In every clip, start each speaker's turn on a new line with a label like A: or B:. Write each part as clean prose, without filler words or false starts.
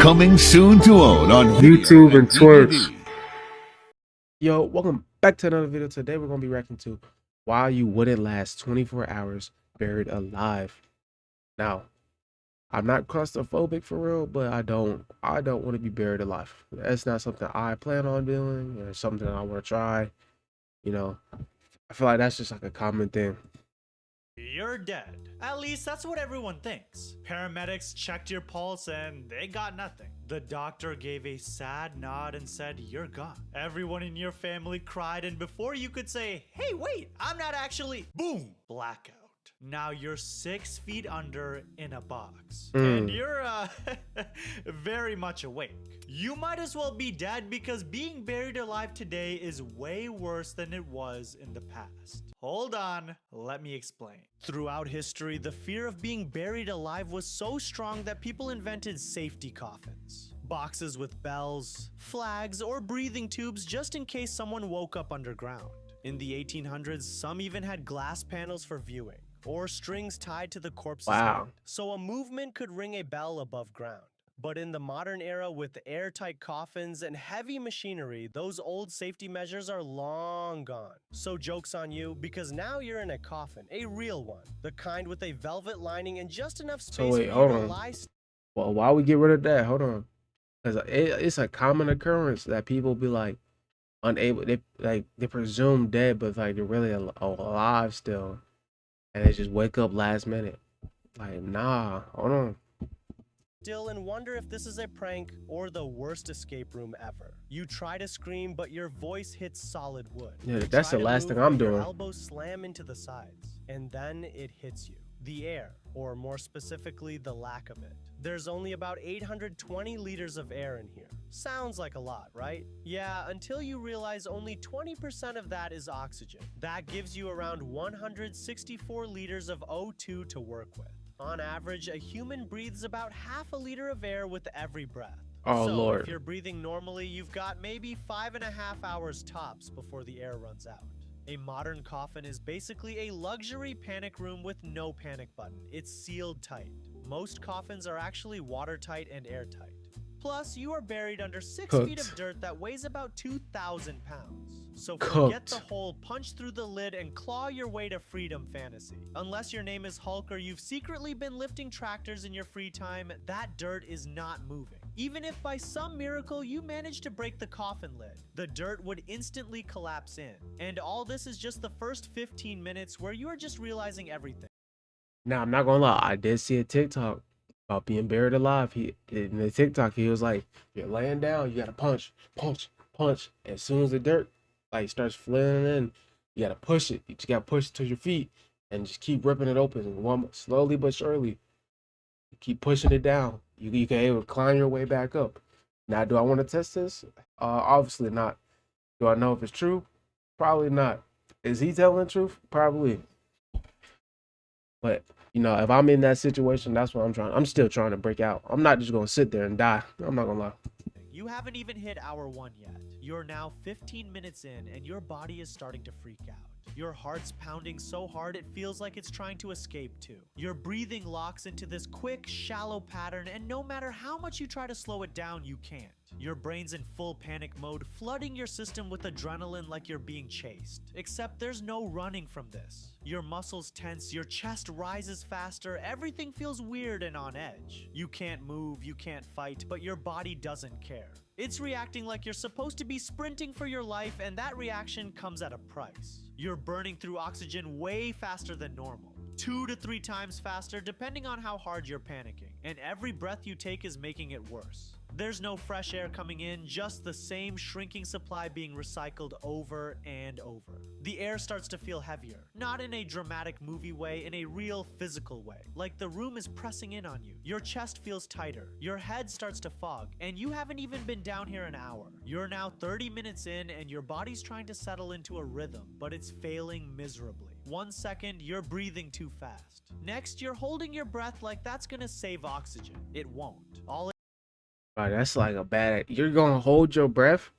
A: Coming soon to own on
B: YouTube and Twitch.
C: Yo, welcome back to another video. Today we're gonna be reacting to why you wouldn't last 24 hours buried alive. Now, I'm not claustrophobic for real, but I don't want to be buried alive. That's not something I plan on doing or something I want to try. You know, I feel like that's just like a common thing.
D: You're dead. At least that's what everyone thinks. Paramedics checked your pulse and they got nothing. The doctor gave a sad nod and said, "You're gone." Everyone in your family cried, and before you could say, "Hey, wait, I'm not actually," boom, blackout. Now you're 6 feet under in a box. And you're very much awake. You might as well be dead because being buried alive today is way worse than it was in the past. Hold on, let me explain. Throughout history, the fear of being buried alive was so strong that people invented safety coffins. Boxes with bells, flags, or breathing tubes just in case someone woke up underground. In the 1800s, some even had glass panels for viewing, or strings tied to the corpse's head, so a movement could ring a bell above ground. But in the modern era, with airtight coffins and heavy machinery, those old safety measures are long gone. So joke's on you, because now you're in a coffin, a real one, the kind with a velvet lining and just enough space
C: So wait,
D: for
C: hold
D: you to
C: on.
D: lie.
C: Well, why we get rid of that? Hold on, because it's a common occurrence that people be like unable. They presume dead, but like they're really alive still, and they just wake up last minute. Like, nah, hold on.
E: Still and wonder if this is a prank or the worst escape room ever. You try to scream, but your voice hits solid wood.
C: Yeah,
E: You
C: that's
E: try
C: the
E: to
C: last
E: move,
C: thing I'm
E: but your
C: doing.
E: elbows slam into the sides, and then it hits you. The air, or more specifically, the lack of it. There's only about 820 liters of air in here. Sounds like a lot, right? Yeah, until you realize only 20% of that is oxygen. That gives you around 164 liters of O2 to work with. On average, a human breathes about half a liter of air with every breath.
C: Oh,
E: so
C: Lord.
E: if you're breathing normally, you've got maybe 5.5 hours tops before the air runs out. A modern coffin is basically a luxury panic room with no panic button. It's sealed tight. Most coffins are actually watertight and airtight. Plus, you are buried under 6 feet of dirt that weighs about 2,000 pounds. So forget the whole punch through the lid and claw your way to freedom fantasy. Unless your name is Hulk or you've secretly been lifting tractors in your free time, that dirt is not moving. Even if by some miracle you manage to break the coffin lid, the dirt would instantly collapse in. And all this is just the first 15 minutes where you are just realizing everything.
C: Now, I'm not gonna lie, I did see a TikTok about being buried alive. In the TikTok, he was like, "You're laying down, you gotta punch, punch, punch. As soon as the dirt like starts flailing in, you gotta push it. You just gotta push it to your feet and just keep ripping it open, slowly but surely. Keep pushing it down. You can able to climb your way back up." Now, do I want to test this? Obviously not. Do I know if it's true? Probably not. Is he telling the truth? Probably. But you know, if I'm in that situation, that's what I'm still trying to break out. I'm not just gonna sit there and die. I'm not gonna lie.
D: You haven't even hit hour 1 yet. You're now 15 minutes in and your body is starting to freak out. Your heart's pounding so hard it feels like it's trying to escape too. Your breathing locks into this quick, shallow pattern, and no matter how much you try to slow it down, you can't. Your brain's in full panic mode, flooding your system with adrenaline like you're being chased. Except there's no running from this. Your muscles tense, your chest rises faster, everything feels weird and on edge. You can't move, you can't fight, but your body doesn't care. It's reacting like you're supposed to be sprinting for your life, and that reaction comes at a price. You're burning through oxygen way faster than normal. 2 to 3 times faster depending on how hard you're panicking, and every breath you take is making it worse. There's no fresh air coming in, just the same shrinking supply being recycled over and over. The air starts to feel heavier, not in a dramatic movie way, in a real physical way, like the room is pressing in on you. Your chest feels tighter, your head starts to fog, and you haven't even been down here an hour. You're now 30 minutes in and your body's trying to settle into a rhythm, but it's failing miserably. 1 second, you're breathing too fast. Next, you're holding your breath like that's gonna save oxygen. It won't.
C: Right, that's like a bad. You're gonna hold your breath,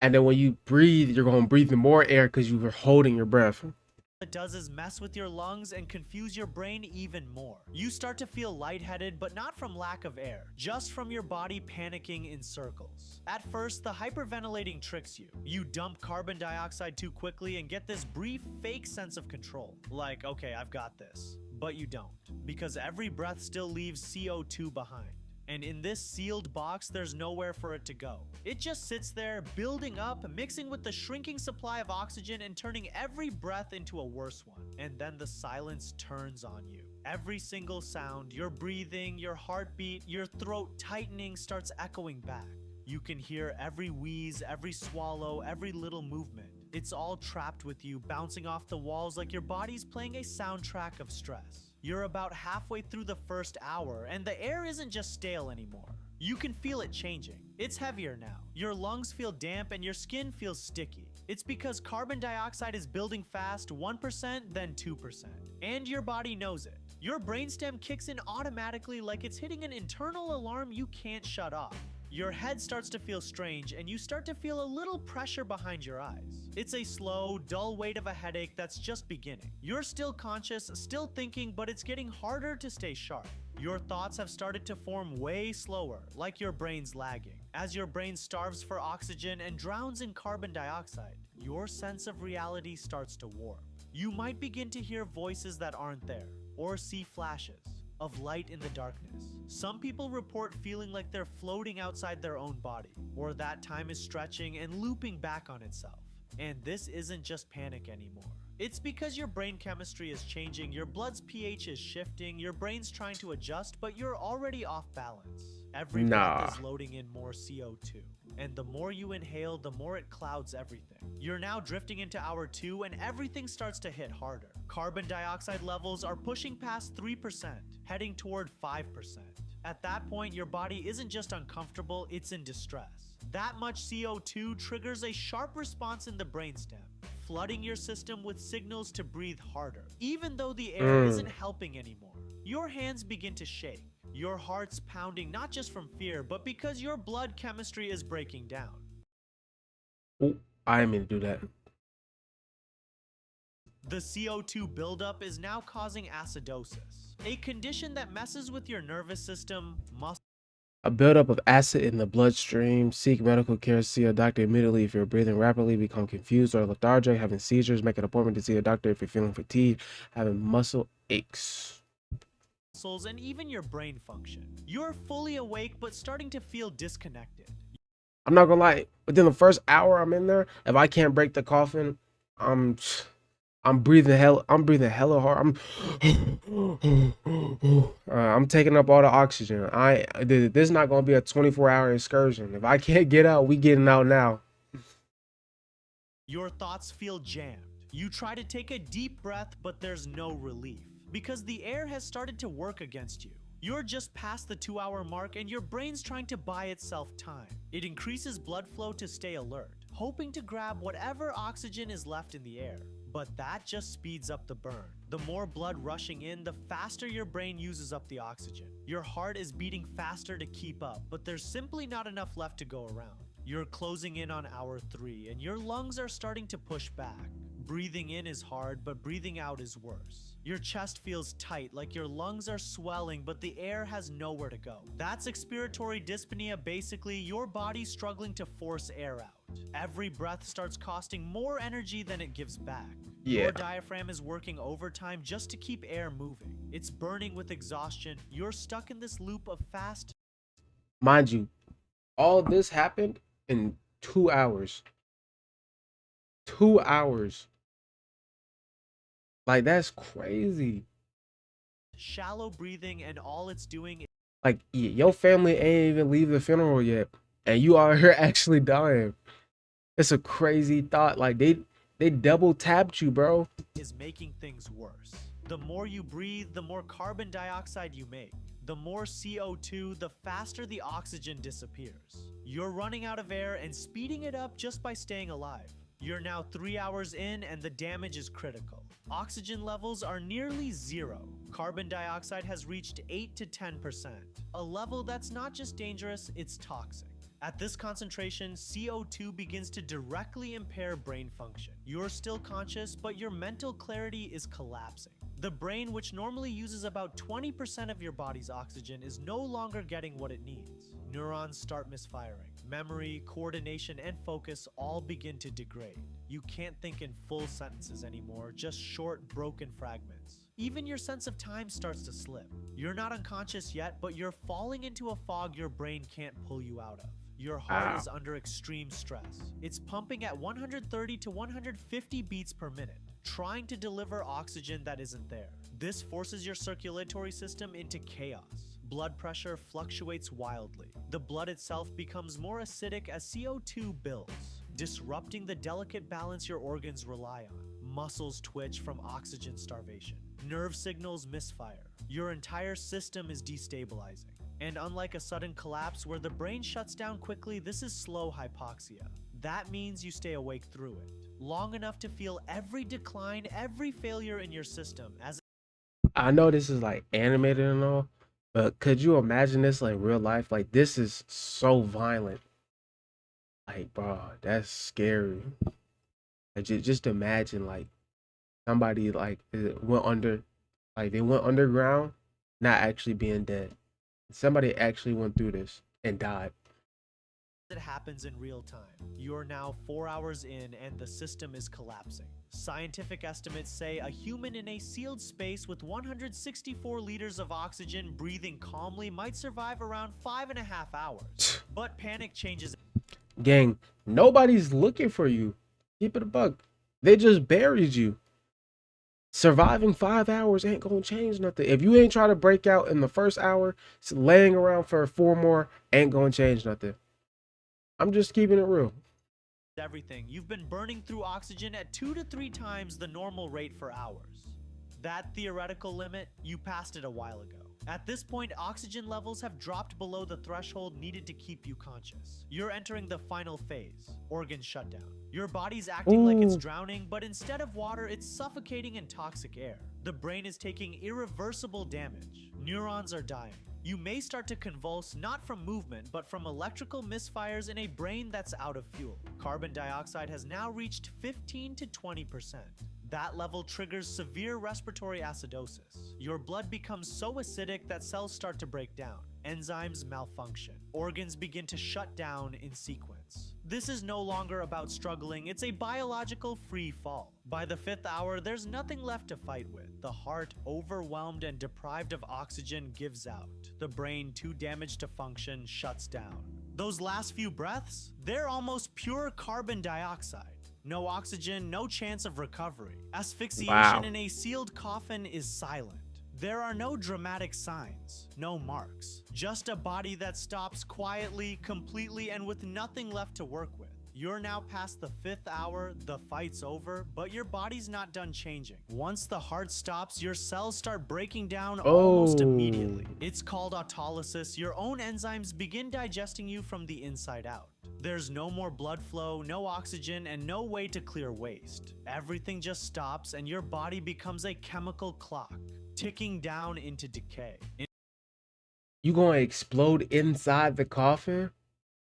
C: and then when you breathe, you're gonna breathe in more air because you were holding your breath.
D: it does is mess with your lungs and confuse your brain even more. You start to feel lightheaded, but not from lack of air, just from your body panicking in circles. At first, the hyperventilating tricks you. You dump carbon dioxide too quickly and get this brief, fake sense of control. Like, okay, I've got this. But you don't, because every breath still leaves CO2 behind. And in this sealed box, there's nowhere for it to go. It just sits there, building up, mixing with the shrinking supply of oxygen and turning every breath into a worse one. And then the silence turns on you. Every single sound, your breathing, your heartbeat, your throat tightening starts echoing back. You can hear every wheeze, every swallow, every little movement. It's all trapped with you, bouncing off the walls like your body's playing a soundtrack of stress. You're about halfway through the first hour, and the air isn't just stale anymore. You can feel it changing. It's heavier now. Your lungs feel damp and your skin feels sticky. It's because carbon dioxide is building fast, 1%, then 2%. And your body knows it. Your brainstem kicks in automatically like it's hitting an internal alarm you can't shut off. Your head starts to feel strange and you start to feel a little pressure behind your eyes. It's a slow, dull weight of a headache that's just beginning. You're still conscious, still thinking, but it's getting harder to stay sharp. Your thoughts have started to form way slower, like your brain's lagging. As your brain starves for oxygen and drowns in carbon dioxide, your sense of reality starts to warp. You might begin to hear voices that aren't there, or see flashes of light in the darkness. Some people report feeling like they're floating outside their own body, or that time is stretching and looping back on itself. And this isn't just panic anymore. It's because your brain chemistry is changing, your blood's pH is shifting, your brain's trying to adjust, but you're already off balance. Every breath is loading in more CO2. And the more you inhale, the more it clouds everything. You're now drifting into hour 2 and everything starts to hit harder. Carbon dioxide levels are pushing past 3%, heading toward 5%. At that point, your body isn't just uncomfortable, it's in distress. That much CO2 triggers a sharp response in the brainstem, flooding your system with signals to breathe harder, even though the air isn't helping anymore. Your hands begin to shake. Your heart's pounding not just from fear, but because your blood chemistry is breaking down.
C: Oh, I didn't mean to do that.
D: The CO2 buildup is now causing acidosis, a condition that messes with your nervous system, muscle.
C: A buildup of acid in the bloodstream. Seek medical care. See a doctor immediately if you're breathing rapidly, become confused or lethargic, having seizures. Make an appointment to see a doctor if you're feeling fatigued, having muscle aches.
D: And even your brain function. You're fully awake but starting to feel disconnected.
C: I'm not gonna lie, within the first hour I'm in there, if I can't break the coffin, I'm breathing hella hard. I'm taking up all the oxygen. This is not gonna be a 24-hour excursion. If I can't get out, we getting out now.
D: Your thoughts feel jammed. You try to take a deep breath, but there's no relief, because the air has started to work against you. You're just past the 2-hour mark and your brain's trying to buy itself time. It increases blood flow to stay alert, hoping to grab whatever oxygen is left in the air. But that just speeds up the burn. The more blood rushing in, the faster your brain uses up the oxygen. Your heart is beating faster to keep up, but there's simply not enough left to go around. You're closing in on hour 3 and your lungs are starting to push back. Breathing in is hard, but breathing out is worse. Your chest feels tight, like your lungs are swelling, but the air has nowhere to go. That's expiratory dyspnea, basically your body struggling to force air out. Every breath starts costing more energy than it gives back. Your diaphragm is working overtime just to keep air moving. It's burning with exhaustion. You're stuck in this loop of fast.
C: Mind you, all this happened in 2 hours. 2 hours. Like, that's crazy.
D: Shallow breathing, and all it's doing is
C: like, your family ain't even leave the funeral yet, and you are here actually dying. It's a crazy thought. Like, they double tapped you, bro.
D: Is making things worse. The more you breathe, the more carbon dioxide you make. The more CO2, the faster the oxygen disappears. You're running out of air and speeding it up just by staying alive. You're now 3 hours in and the damage is critical. Oxygen levels are nearly 0. Carbon dioxide has reached 8 to 10%, a level that's not just dangerous, it's toxic. At this concentration, CO2 begins to directly impair brain function. You're still conscious, but your mental clarity is collapsing. The brain, which normally uses about 20% of your body's oxygen, is no longer getting what it needs. Neurons start misfiring. Memory, coordination, and focus all begin to degrade. You can't think in full sentences anymore, just short, broken fragments. Even your sense of time starts to slip. You're not unconscious yet, but you're falling into a fog your brain can't pull you out of. Your heart is under extreme stress. It's pumping at 130 to 150 beats per minute, trying to deliver oxygen that isn't there. This forces your circulatory system into chaos. Blood pressure fluctuates wildly. The blood itself becomes more acidic as CO2 builds, disrupting the delicate balance your organs rely on. Muscles twitch from oxygen starvation. Nerve signals misfire. Your entire system is destabilizing. And unlike a sudden collapse where the brain shuts down quickly, this is slow hypoxia. That means you stay awake through it, long enough to feel every decline, every failure in your system as
C: I know this is like animated and all, but could you imagine this like real life? Like this is so violent. Like, bro, that's scary. Like, just imagine like somebody like went under, like they went underground, not actually being dead. Somebody actually went through this and died.
D: it happens in real time. You're now 4 hours in and the system is collapsing. Scientific estimates say a human in a sealed space with 164 liters of oxygen breathing calmly might survive around 5.5 hours. But panic changes.
C: Gang, nobody's looking for you. Keep it a buck. They just buried you. Surviving 5 hours ain't gonna change nothing. If you ain't trying to break out in the first hour, laying around for 4 more ain't gonna change nothing. I'm just keeping it real.
D: Everything. You've been burning through oxygen at 2 to 3 times the normal rate for hours. That theoretical limit, you passed it a while ago. At this point, oxygen levels have dropped below the threshold needed to keep you conscious. You're entering the final phase, organ shutdown. Your body's acting like it's drowning, but instead of water, it's suffocating in toxic air. The brain is taking irreversible damage. Neurons are dying. You may start to convulse not from movement, but from electrical misfires in a brain that's out of fuel. Carbon dioxide has now reached 15 to 20%. That level triggers severe respiratory acidosis. Your blood becomes so acidic that cells start to break down. Enzymes malfunction. Organs begin to shut down in sequence. This is no longer about struggling, it's a biological free fall. By the 5th hour, there's nothing left to fight with. The heart, overwhelmed and deprived of oxygen, gives out. The brain, too damaged to function, shuts down. Those last few breaths, they're almost pure carbon dioxide. No oxygen, no chance of recovery. Asphyxiation in a sealed coffin is silent. There are no dramatic signs, no marks, just a body that stops quietly, completely, and with nothing left to work with. You're now past the 5th hour, the fight's over, but your body's not done changing. Once the heart stops, your cells start breaking down almost immediately. It's called autolysis. Your own enzymes begin digesting you from the inside out. There's no more blood flow, no oxygen, and no way to clear waste. Everything just stops and your body becomes a chemical clock, ticking down into decay.
C: You gonna explode inside the coffin?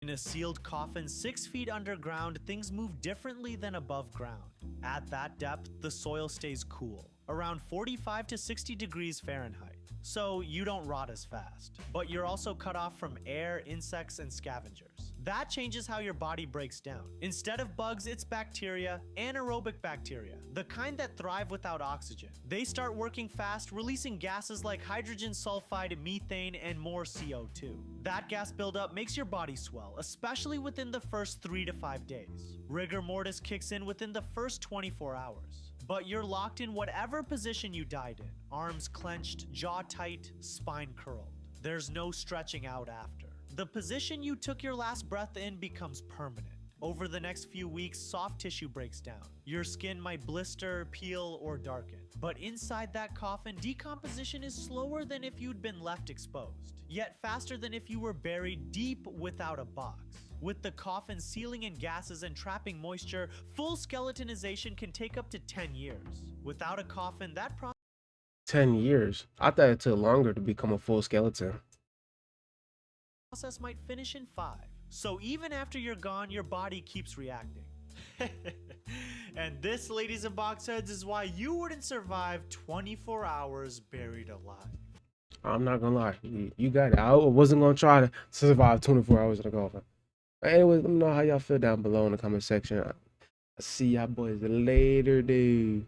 D: In a sealed coffin 6 feet underground, things move differently than above ground. At that depth, the soil stays cool, around 45 to 60 degrees Fahrenheit. So you don't rot as fast, but you're also cut off from air, insects, and scavengers. That changes how your body breaks down. Instead of bugs, it's bacteria, anaerobic bacteria, the kind that thrive without oxygen. They start working fast, releasing gases like hydrogen sulfide, methane, and more CO2. That gas buildup makes your body swell, especially within the first 3 to 5 days. Rigor mortis kicks in within the first 24 hours. But you're locked in whatever position you died in. Arms clenched, jaw tight, spine curled. There's no stretching out after. The position you took your last breath in becomes permanent. Over the next few weeks, soft tissue breaks down. Your skin might blister, peel, or darken. But inside that coffin, decomposition is slower than if you'd been left exposed, yet faster than if you were buried deep without a box. With the coffin sealing in gases and trapping moisture, full skeletonization can take up to 10 years. Without a coffin, that
C: 10 years? I thought it took longer to become a full skeleton.
D: process might finish in 5. So even after you're gone, your body keeps reacting. And this, ladies and boxheads, is why you wouldn't survive 24 hours buried alive.
C: I'm not gonna lie, you got it. I wasn't gonna try to survive 24 hours in the coffin. Anyways, let me know how y'all feel down below in the comment section. I'll see y'all boys later, dude.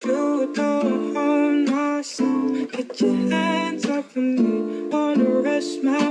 B: You don't own my soul. Get your hands off of me. Wanna rush my